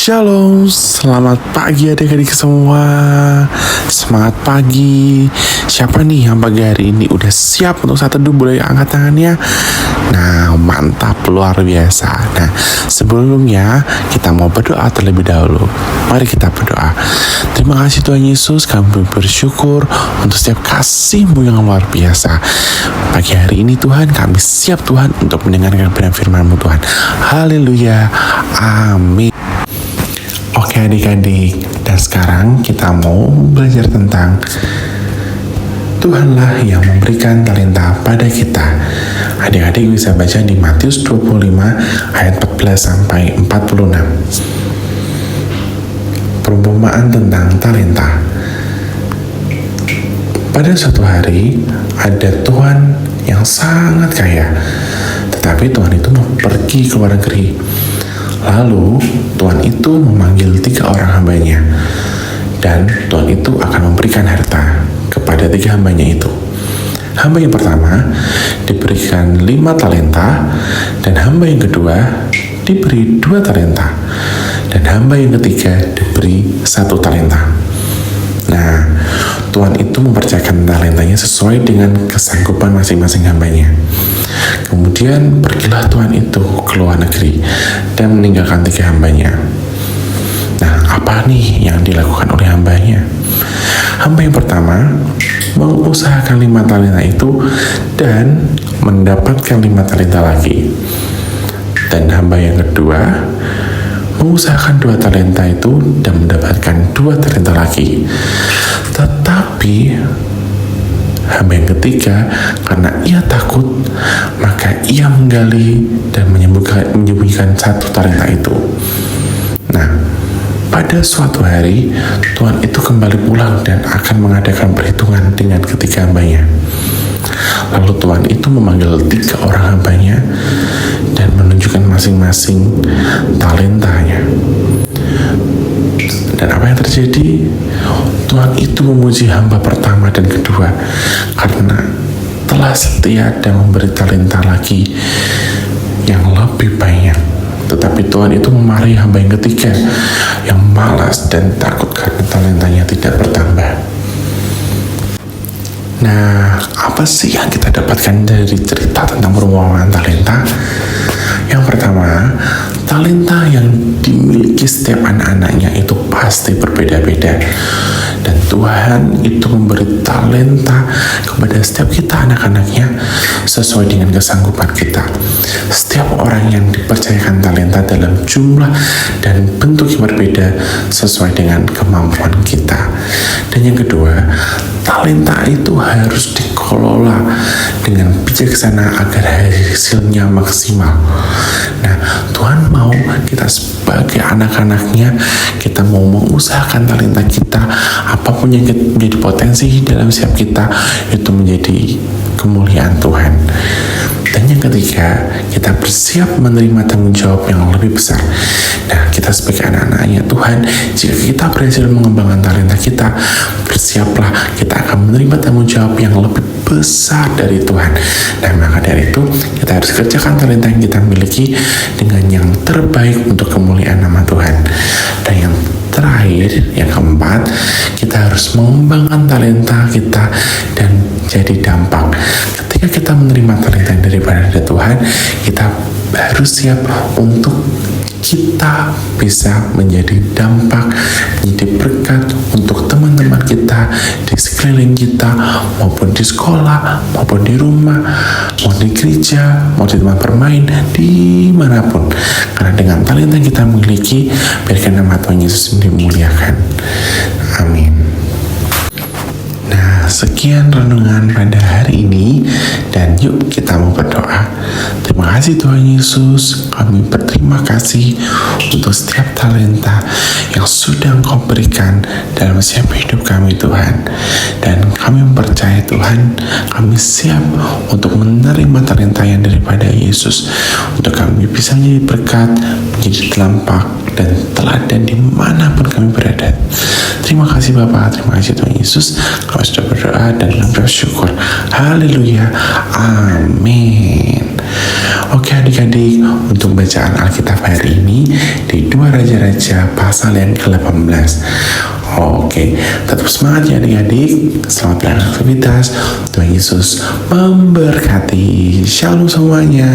Shalom, selamat pagi adik-adik semua. Semangat pagi. Siapa nih yang pagi hari ini udah siap untuk saat teduh? Boleh angkat tangannya. Nah, mantap, luar biasa. Nah, sebelumnya kita mau berdoa terlebih dahulu. Mari kita berdoa. Terima kasih Tuhan Yesus, kami bersyukur untuk setiap kasih-Mu yang luar biasa. Pagi hari ini Tuhan, kami siap Tuhan untuk mendengarkan firman-Mu Tuhan. Haleluya, amin. Oke adik-adik, dan sekarang kita mau belajar tentang Tuhanlah yang memberikan talenta pada kita. Adik-adik bisa baca di Matius 25 ayat 14 sampai 46. Perumpamaan tentang talenta. Pada suatu hari ada Tuhan yang sangat kaya, tetapi Tuhan itu mau pergi ke luar negeri. Lalu Tuhan itu memanggil 3 orang hambanya, dan Tuhan itu akan memberikan harta kepada 3 hambanya itu. Hamba yang pertama diberikan 5 talenta, dan hamba yang kedua diberi 2 talenta, dan hamba yang ketiga diberi 1 talenta. Nah, Tuhan itu mempercayakan talentanya sesuai dengan kesanggupan masing-masing hambanya. Kemudian pergilah Tuhan itu ke luar negeri dan meninggalkan 3 hambanya. Nah, apa nih yang dilakukan oleh hambanya? Hamba yang pertama mengusahakan 5 talenta itu dan mendapatkan 5 talenta lagi. Dan hamba yang kedua mengusahakan 2 talenta itu dan mendapatkan 2 talenta lagi. Tetapi hamba yang ketiga, karena ia takut, maka ia menggali dan menyembunyikan 1 talenta itu. Nah, pada suatu hari Tuhan itu kembali pulang dan akan mengadakan perhitungan dengan ketiga hambanya. Lalu Tuhan itu memanggil 3 orang hambanya dan menunjukkan masing-masing talentanya. Dan apa yang terjadi? Tuhan itu memuji hamba pertama dan kedua karena telah setia dan memberi talenta lagi yang lebih banyak. Tetapi Tuhan itu memarahi hamba yang ketiga yang malas dan takut karena talentanya tidak bertambah. Nah, apa sih yang kita dapatkan dari cerita tentang perumpamaan talenta? Yang pertama, talenta yang dimiliki setiap anak-anaknya itu pasti berbeda-beda. Dan Tuhan itu memberi talenta kepada setiap kita anak-anaknya sesuai dengan kesanggupan kita. Setiap orang yang dipercayakan talenta dalam jumlah dan bentuk yang berbeda sesuai dengan kemampuan kita. Dan yang kedua, talenta itu harus dikelola dengan bijaksana agar hasilnya maksimal. Nah, Tuhan mau kita sebagai anak-anaknya, kita mau mengusahakan talenta kita, apapun yang menjadi potensi dalam setiap kita, itu menjadi kemuliaan Tuhan. Dan yang ketiga, kita bersiap menerima tanggung jawab yang lebih besar. Nah, kita sebagai anak-anaknya Tuhan, jika kita berhasil mengembangkan talenta kita, bersiaplah, kita akan menerima tanggung jawab yang lebih besar dari Tuhan. Nah, maka dari itu, kita harus kerjakan talenta yang kita miliki dengan yang terbaik untuk kemuliaan nama Tuhan. Dan yang terakhir, yang keempat, kita harus mengembangkan talenta kita dan jadi dampak. Ketika kita menerima talenta daripada Tuhan, kita harus siap untuk kita bisa menjadi dampak, menjadi berkat untuk teman-teman kita di sekeliling kita, maupun di sekolah, maupun di rumah, mau di gereja, mau di tempat bermain, dimanapun. Karena dengan talenta yang kita miliki, biarkan nama Tuhan Yesus dimuliakan. Amin. Nah, sekian renungan pada hari ini, dan yuk kita mau berdoa. Terima kasih Tuhan Yesus, kami berterima kasih untuk setiap talenta yang sudah Engkau berikan dalam setiap hidup kami Tuhan. Dan kami percaya Tuhan, kami siap untuk menerima talenta yang daripada Yesus, untuk kami bisa menjadi berkat, menjadi dampak dan teladan dimanapun kami berada. Terima kasih Bapa, terima kasih Tuhan Yesus. Kami sudah berdoa dan bersyukur. Haleluya, amin. Oke adik-adik, untuk bacaan Alkitab hari ini di 2 Raja-Raja pasal yang ke-18. Oke, tetap semangat ya adik-adik. Selamat beraktivitas. Tuhan Yesus memberkati. Shalom semuanya.